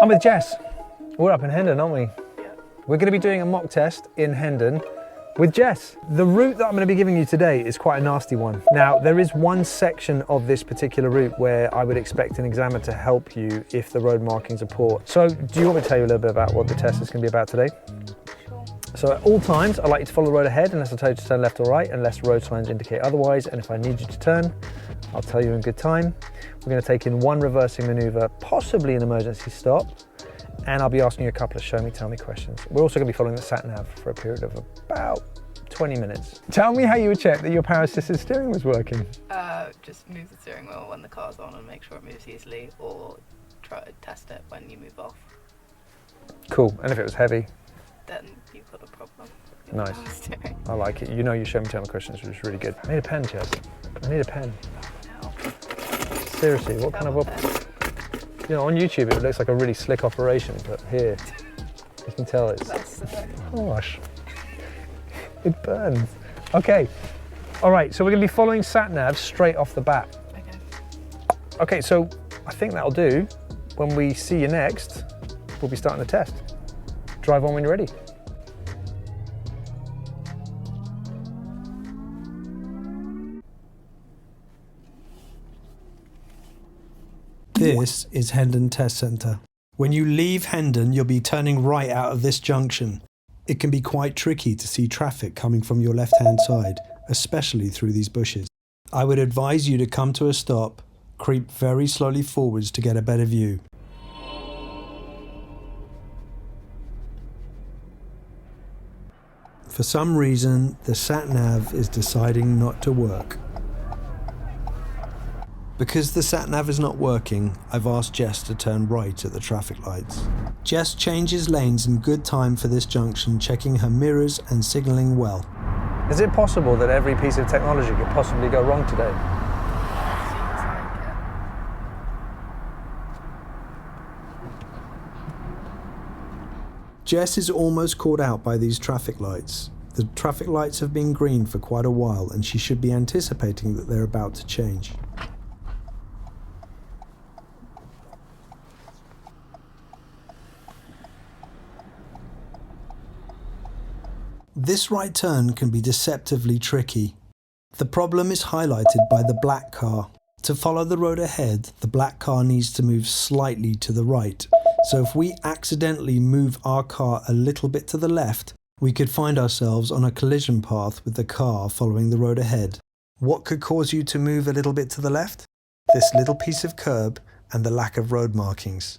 I'm with Jess. We're up in Hendon, aren't we? Yeah. We're going to be doing a mock test in Hendon with Jess. The route that I'm going to be giving you today is quite a nasty one. Now, there is one section of this particular route where I would expect an examiner to help you if the road markings are poor. So, do you want me to tell you a little bit about what the test is going to be about today? Sure. So at all times, I like you to follow the road ahead unless I tell you to turn left or right, unless road signs indicate otherwise. And if I need you to turn, I'll tell you in good time. We're going to take in one reversing maneuver, possibly an emergency stop, and I'll be asking you a couple of show me, tell me questions. We're also going to be following the sat-nav for a period of about 20 minutes. Tell me how you would check that your power assisted steering was working. Just move the steering wheel when the car's on and make sure it moves easily, or try to test it when you move off. Cool, and if it was heavy? Then you've got a problem. Nice. I like it. You know your show me, tell me questions, which is really good. I need a pen, Jess. I need a pen. No. Seriously, what kind of you know, on YouTube it looks like a really slick operation, but here, you can tell it's, gosh, it burns. Okay, all right, so we're gonna be following sat-nav straight off the bat. Okay, so I think that'll do. When we see you next, we'll be starting the test. Drive on when you're ready. This is Hendon Test Centre. When you leave Hendon, you'll be turning right out of this junction. It can be quite tricky to see traffic coming from your left-hand side, especially through these bushes. I would advise you to come to a stop, creep very slowly forwards to get a better view. For some reason, the sat-nav is deciding not to work. Because the sat-nav is not working, I've asked Jess to turn right at the traffic lights. Jess changes lanes in good time for this junction, checking her mirrors and signalling well. Is it possible that every piece of technology could possibly go wrong today? Jess is almost caught out by these traffic lights. The traffic lights have been green for quite a while and she should be anticipating that they're about to change. This right turn can be deceptively tricky. The problem is highlighted by the black car. To follow the road ahead, the black car needs to move slightly to the right. So if we accidentally move our car a little bit to the left, we could find ourselves on a collision path with the car following the road ahead. What could cause you to move a little bit to the left? This little piece of curb and the lack of road markings.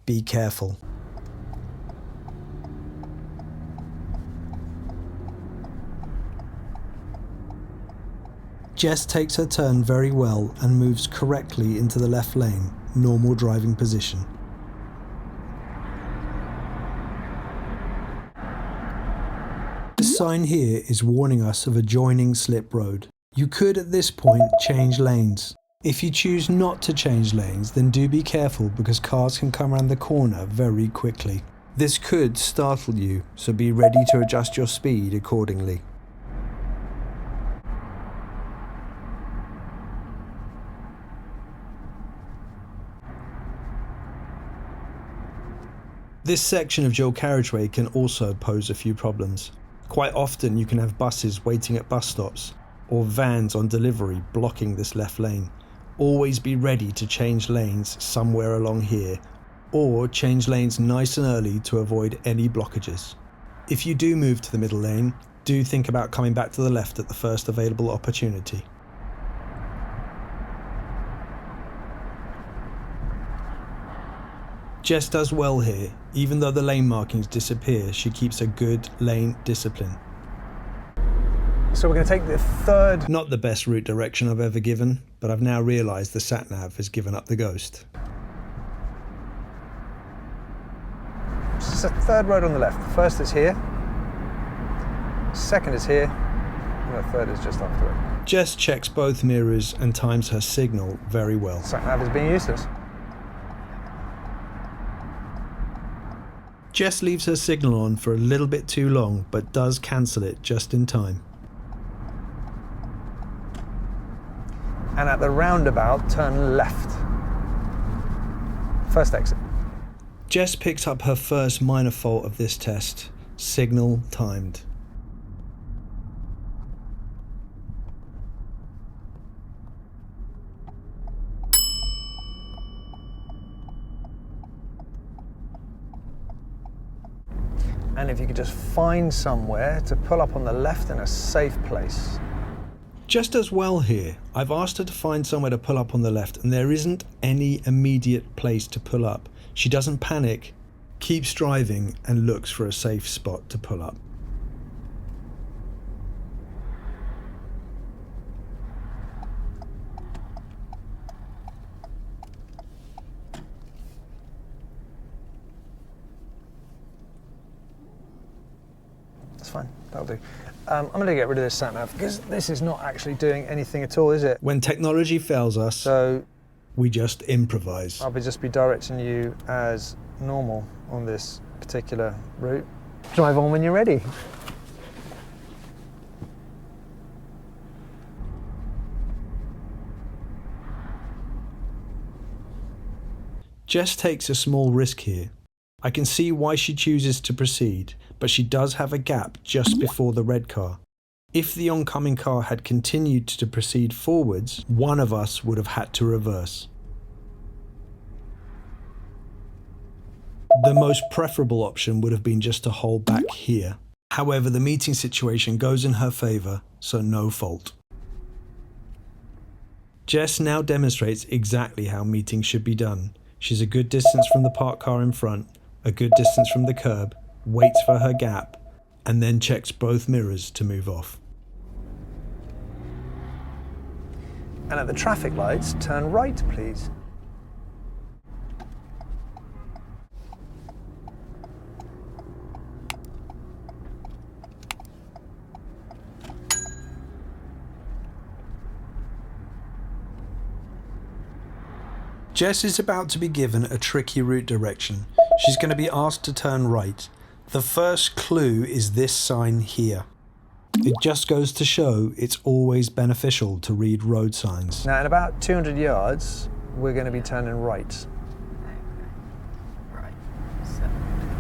Be careful. Jess takes her turn very well and moves correctly into the left lane, normal driving position. The sign here is warning us of a joining slip road. You could at this point change lanes. If you choose not to change lanes, then do be careful because cars can come around the corner very quickly. This could startle you, so be ready to adjust your speed accordingly. This section of dual carriageway can also pose a few problems. Quite often you can have buses waiting at bus stops or vans on delivery blocking this left lane. Always be ready to change lanes somewhere along here or change lanes nice and early to avoid any blockages. If you do move to the middle lane, do think about coming back to the left at the first available opportunity. Jess does well here. Even though the lane markings disappear, she keeps a good lane discipline. So we're going to take the third... Not the best route direction I've ever given, but I've now realised the sat-nav has given up the ghost. It's the third road on the left. The first is here, second is here, and the third is just after it. Jess checks both mirrors and times her signal very well. Sat-nav is being useless. Jess leaves her signal on for a little bit too long, but does cancel it just in time. And at the roundabout, turn left. First exit. Jess picks up her first minor fault of this test. Signal timed. And if you could just find somewhere to pull up on the left in a safe place. Jess does well here. I've asked her to find somewhere to pull up on the left, and there isn't any immediate place to pull up. She doesn't panic, keeps driving, and looks for a safe spot to pull up. That's fine, that'll do. I'm going to get rid of this sat nav because this is not actually doing anything at all, is it? When technology fails us, So we just improvise. I'll just be directing you as normal on this particular route. Drive on when you're ready. Jess takes a small risk here. I can see why she chooses to proceed, but she does have a gap just before the red car. If the oncoming car had continued to proceed forwards, one of us would have had to reverse. The most preferable option would have been just to hold back here. However, the meeting situation goes in her favour, so no fault. Jess now demonstrates exactly how meeting should be done. She's a good distance from the parked car in front, a good distance from the curb, waits for her gap, and then checks both mirrors to move off. And at the traffic lights, turn right, please. Jess is about to be given a tricky route direction. She's going to be asked to turn right. The first clue is this sign here. It just goes to show it's always beneficial to read road signs. Now, in about 200 yards, we're going to be turning right. Okay. Right. So,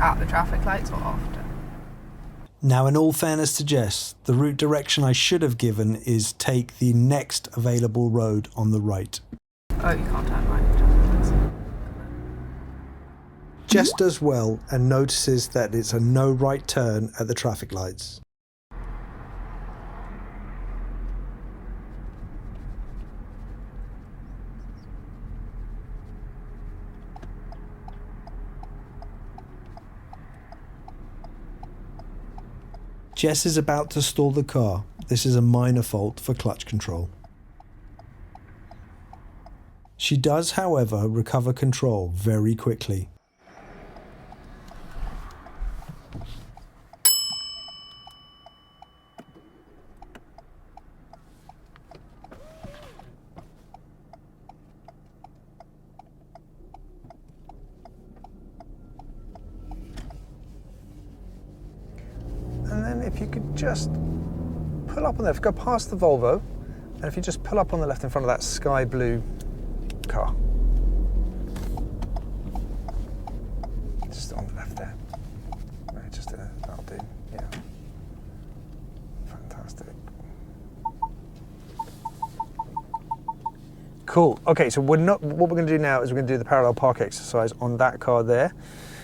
at the traffic lights or after? Now, in all fairness to Jess, the route direction I should have given is take the next available road on the right. Oh, you can't turn right at traffic lights. Jess does well and notices that it's a no right turn at the traffic lights. Jess is about to stall the car. This is a minor fault for clutch control. She does, however, recover control very quickly. And then if you could just pull up on there, go past the Volvo, and if you just pull up on the left in front of that sky blue car. Just on the left there. Right, just that'll do, yeah. Fantastic. Cool, okay, so what we're gonna do now is we're gonna do the parallel park exercise on that car there.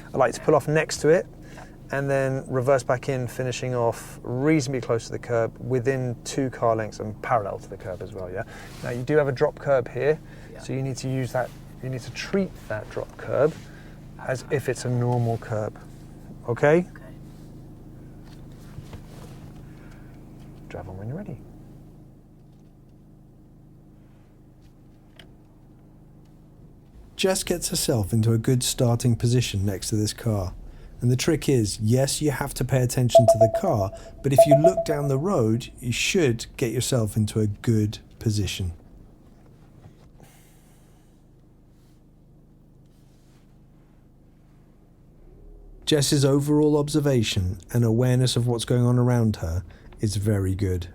I'd like to pull off next to it and then reverse back in, finishing off reasonably close to the curb, within 2 car lengths and parallel to the curb as well, yeah? Now you do have a drop curb here, so you need to use that, you need to treat that drop curb as if it's a normal curb, okay? Okay. Drive on when you're ready. Jess gets herself into a good starting position next to this car. And the trick is, yes, you have to pay attention to the car, but if you look down the road, you should get yourself into a good position. Jess's overall observation and awareness of what's going on around her is very good.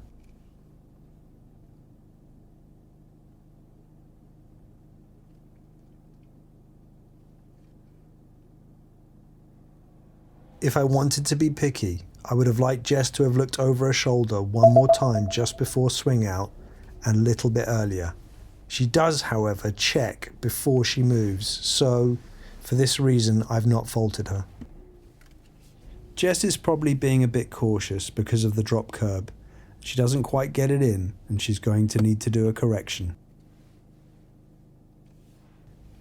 If I wanted to be picky, I would have liked Jess to have looked over her shoulder one more time just before swing out and a little bit earlier. She does, however, check before she moves, so for this reason I've not faulted her. Jess is probably being a bit cautious because of the drop curb. She doesn't quite get it in and she's going to need to do a correction.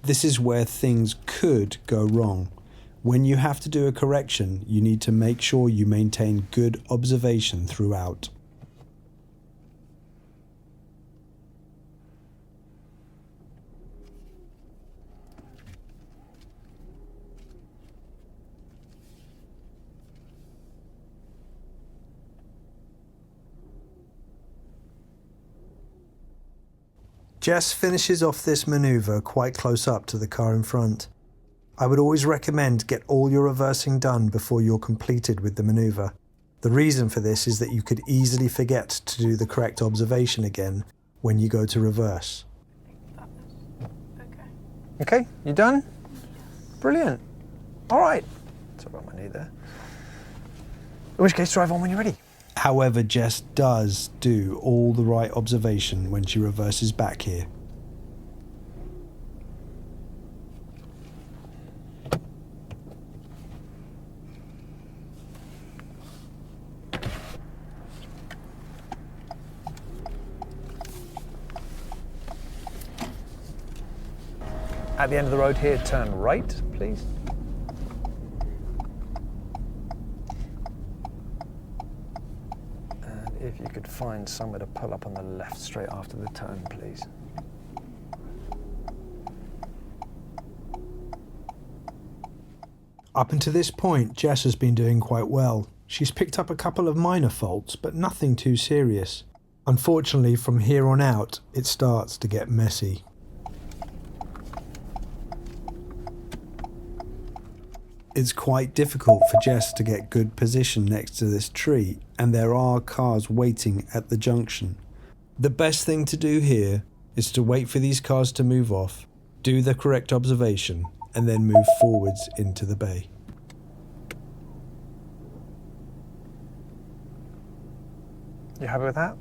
This is where things could go wrong. When you have to do a correction, you need to make sure you maintain good observation throughout. Jess finishes off this manoeuvre quite close up to the car in front. I would always recommend get all your reversing done before you're completed with the manoeuvre. The reason for this is that you could easily forget to do the correct observation again when you go to reverse. Okay, you done? Brilliant. All right. Sorry about my knee there. In which case, drive on when you're ready. However, Jess does do all the right observation when she reverses back here. At the end of the road here, turn right, please. And if you could find somewhere to pull up on the left straight after the turn, please. Up until this point, Jess has been doing quite well. She's picked up a couple of minor faults, but nothing too serious. Unfortunately, from here on out, it starts to get messy. It's quite difficult for Jess to get good position next to this tree, and there are cars waiting at the junction. The best thing to do here is to wait for these cars to move off, do the correct observation, and then move forwards into the bay. You happy with that?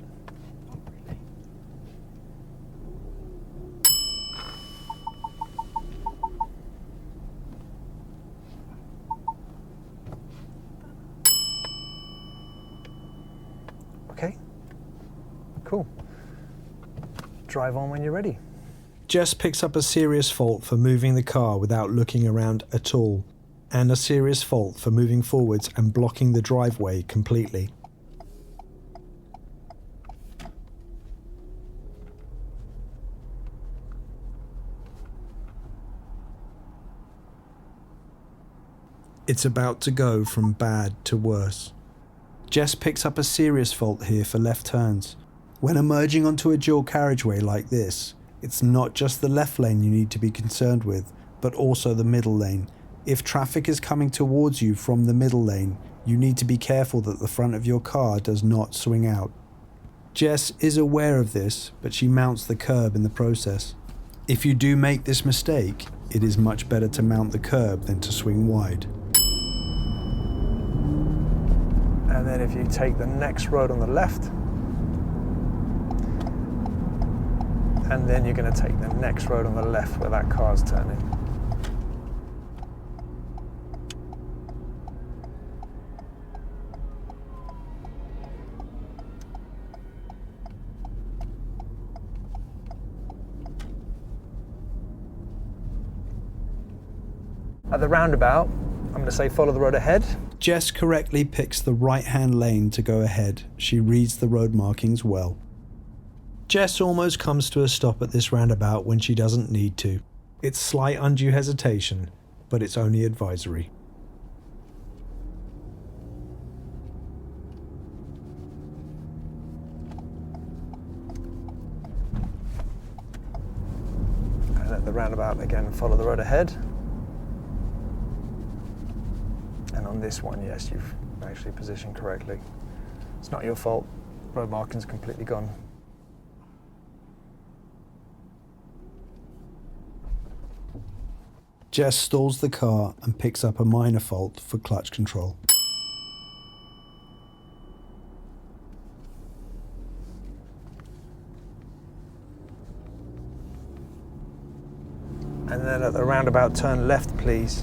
Okay, cool. Drive on when you're ready. Jess picks up a serious fault for moving the car without looking around at all, and a serious fault for moving forwards and blocking the driveway completely. It's about to go from bad to worse. Jess picks up a serious fault here for left turns. When emerging onto a dual carriageway like this, it's not just the left lane you need to be concerned with, but also the middle lane. If traffic is coming towards you from the middle lane, you need to be careful that the front of your car does not swing out. Jess is aware of this, but she mounts the curb in the process. If you do make this mistake, it is much better to mount the curb than to swing wide. And then if you take the next road on the left, and then you're going to take the next road on the left where that car's turning. At the roundabout, I'm going to say follow the road ahead. Jess correctly picks the right-hand lane to go ahead. She reads the road markings well. Jess almost comes to a stop at this roundabout when she doesn't need to. It's slight undue hesitation, but it's only advisory. And at the roundabout again, follow the road ahead. And on this one, yes, you've actually positioned correctly. It's not your fault. Road marking's completely gone. Jess stalls the car and picks up a minor fault for clutch control. And then at the roundabout, turn left, please.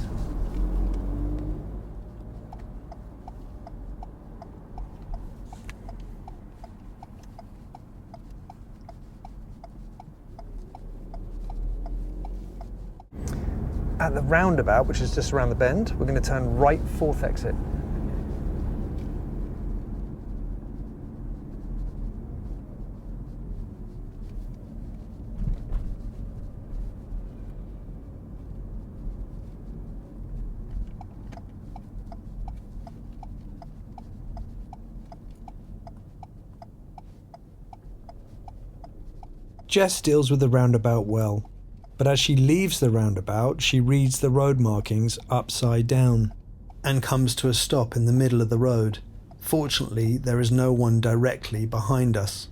At the roundabout, which is just around the bend, we're going to turn right, fourth exit. Jess deals with the roundabout well, but as she leaves the roundabout, she reads the road markings upside down and comes to a stop in the middle of the road. Fortunately, there is no one directly behind us.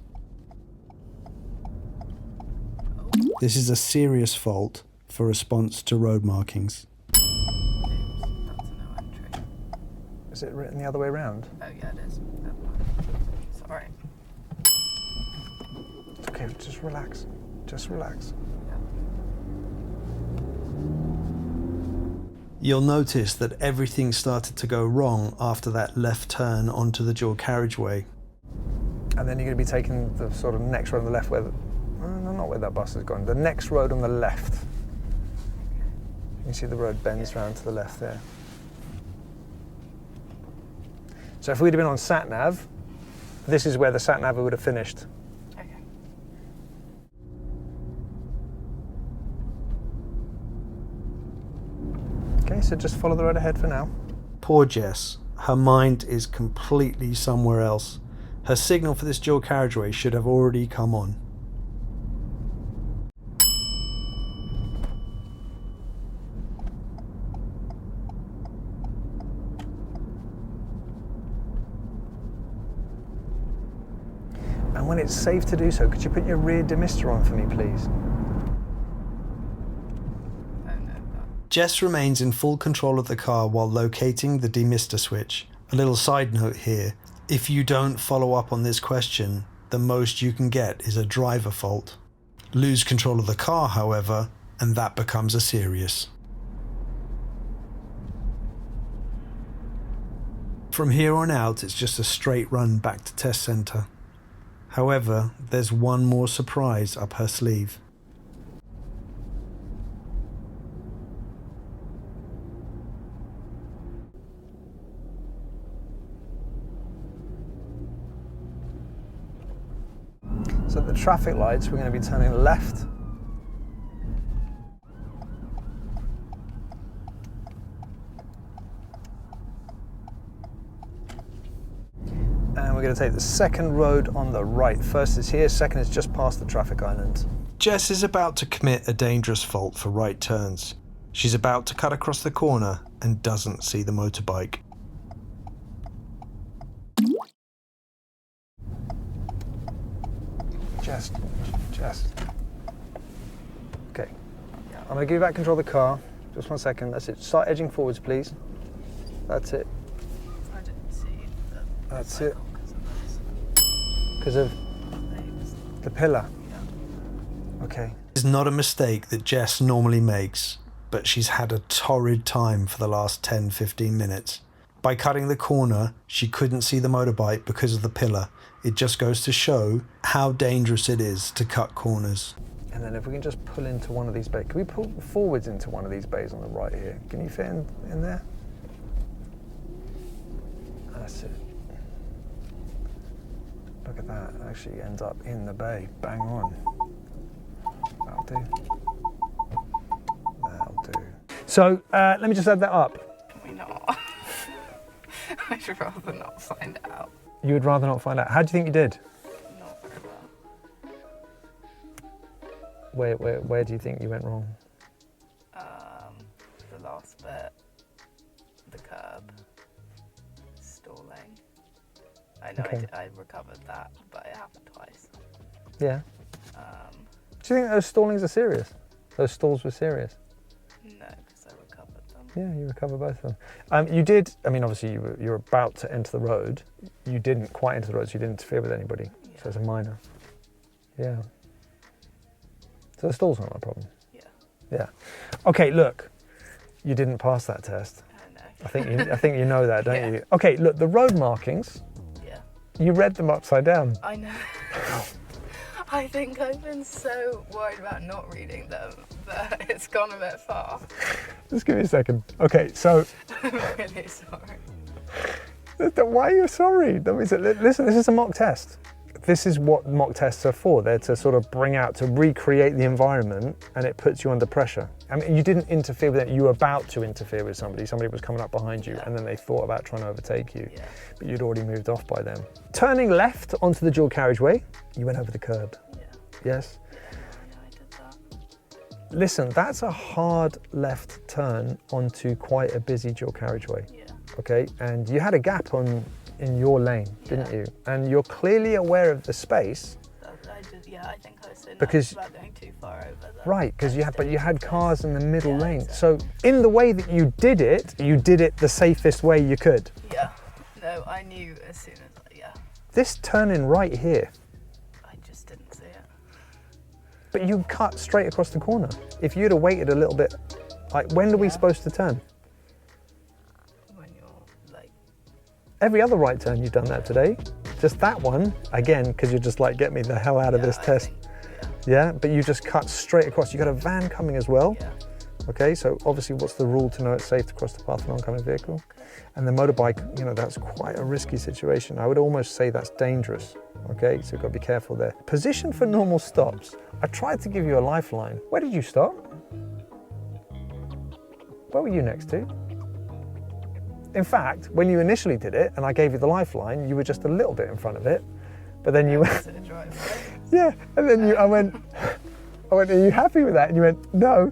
This is a serious fault for response to road markings. That's a no entry. Is it written the other way around? Oh yeah, it is. Never mind. Sorry. Okay, just relax. Just relax. You'll notice that everything started to go wrong after that left turn onto the dual carriageway. And then you're going to be taking the sort of next road on the left where no, not where that bus has gone. The next road on the left. You can see the road bends round to the left there. So if we'd have been on sat-nav, this is where the sat-nav would have finished. Okay. Okay, so just follow the road ahead for now. Poor Jess. Her mind is completely somewhere else. Her signal for this dual carriageway should have already come on. And when it's safe to do so, could you put your rear demister on for me, please? Jess remains in full control of the car while locating the demister switch. A little side note here, if you don't follow up on this question, the most you can get is a driver fault. Lose control of the car, however, and that becomes a serious. From here on out, it's just a straight run back to test centre. However, there's one more surprise up her sleeve. So at the traffic lights, we're going to be turning left. And we're going to take the second road on the right. First is here, second is just past the traffic island. Jess is about to commit a dangerous fault for right turns. She's about to cut across the corner and doesn't see the motorbike. Jess. Okay. I'm going to give you back control of the car. Just 1 second. That's it. Start edging forwards, please. That's it. I didn't see the That's it. because of Because of the pillar. Yeah. Okay. It's not a mistake that Jess normally makes, but she's had a torrid time for the last 10-15 minutes. By cutting the corner, she couldn't see the motorbike because of the pillar. It just goes to show how dangerous it is to cut corners. And then if we can just pull into one of these bays. Can we pull forwards into one of these bays on the right here? Can you fit in there? That's it. Look at that. It actually ends up in the bay. Bang on. That'll do. That'll do. So let me just add that up. Can we not? I'd rather not find out. You would rather not find out. How do you think you did? Not very well. Where do you think you went wrong? The last bit, the curb, stalling. I know Okay. I recovered that, but it happened twice. Yeah. Do you think those stallings are serious? Those stalls were serious? No, because I Yeah, you recover both of them. You did, I mean, obviously you were about to enter the road. You didn't quite enter the road, so you didn't interfere with anybody. Yeah. So it's a minor. Yeah. So the stall's not a problem. Yeah. Yeah. Okay, look, you didn't pass that test. I know. I think you know that, don't Yeah. you? Okay, look, the road markings, Yeah. you read them upside down. I know. I think I've been so worried about not reading them that it's gone a bit far. Just give me a second. Okay, so I'm really sorry. why are you sorry? Listen, this is a mock test. This is what mock tests are for. They're to sort of bring out, to recreate the environment, and it puts you under pressure. I mean, you didn't interfere with it. You were about to interfere with somebody. Somebody was coming up behind you, Yeah. and then they thought about trying to overtake you. Yeah. But you'd already moved off by then. Turning left onto the dual carriageway, you went over the curb. Yeah. Yes? Yeah, I did that. Listen, that's a hard left turn onto quite a busy dual carriageway. Yeah. Okay, and you had a gap in your lane, didn't Yeah. you? And you're clearly aware of the space. I think I was so Because- nervous about going too far over there. Right, because you had cars in the middle Yeah, lane. exactly. So in the way that you did it the safest way you could. Yeah. No, I knew as soon as This turning right here, I just didn't see it. but you cut straight across the corner. If you'd have waited a little bit, like when are we Yeah. supposed to turn? When you're like, Every other right turn you've done that today. Just that one, again, because you're just like, get me the hell out of this I test. think, Yeah, but you just cut straight across. You got a van coming as well. yeah. Okay, so obviously what's the rule to know it's safe to cross the path of an oncoming vehicle? And the motorbike, you know, that's quite a risky situation. I would almost say that's dangerous. Okay, so you've got to be careful there. Position for normal stops. I tried to give you a lifeline. Where did you stop? Where were you next to? In fact, when you initially did it and I gave you the lifeline, you were just a little bit in front of it, but then you went, To the driveway. yeah, and then I went, are you happy with that? And you went, no.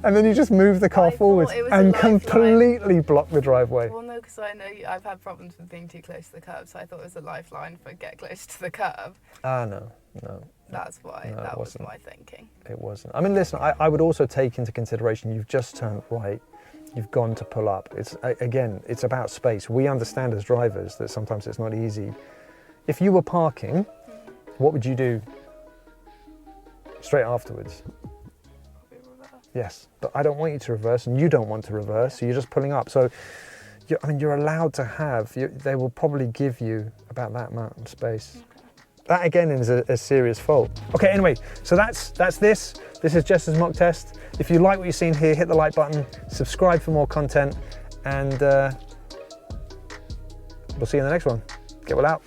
And then you just moved the car I thought forwards it was a and lifeline. completely blocked the driveway. Well, no, because I know I've had problems with being too close to the curb, so I thought it was a lifeline for get close to the curb. Ah, no. That's why. No, it that was wasn't. my thinking. It wasn't. I mean, listen, I would also take into consideration you've just turned right, you've gone to pull up. Again, it's about space. We understand as drivers that sometimes it's not easy. If you were parking, what would you do straight afterwards? Probably reverse. Yes, but I don't want you to reverse and you don't want to reverse, so you're just pulling up. So, you're allowed to have, they will probably give you about that amount of space. Okay. That again is a serious fault. Okay, anyway, so that's this. This is Jess's mock test. If you like what you've seen here, hit the like button, subscribe for more content, and we'll see you in the next one. Get well out.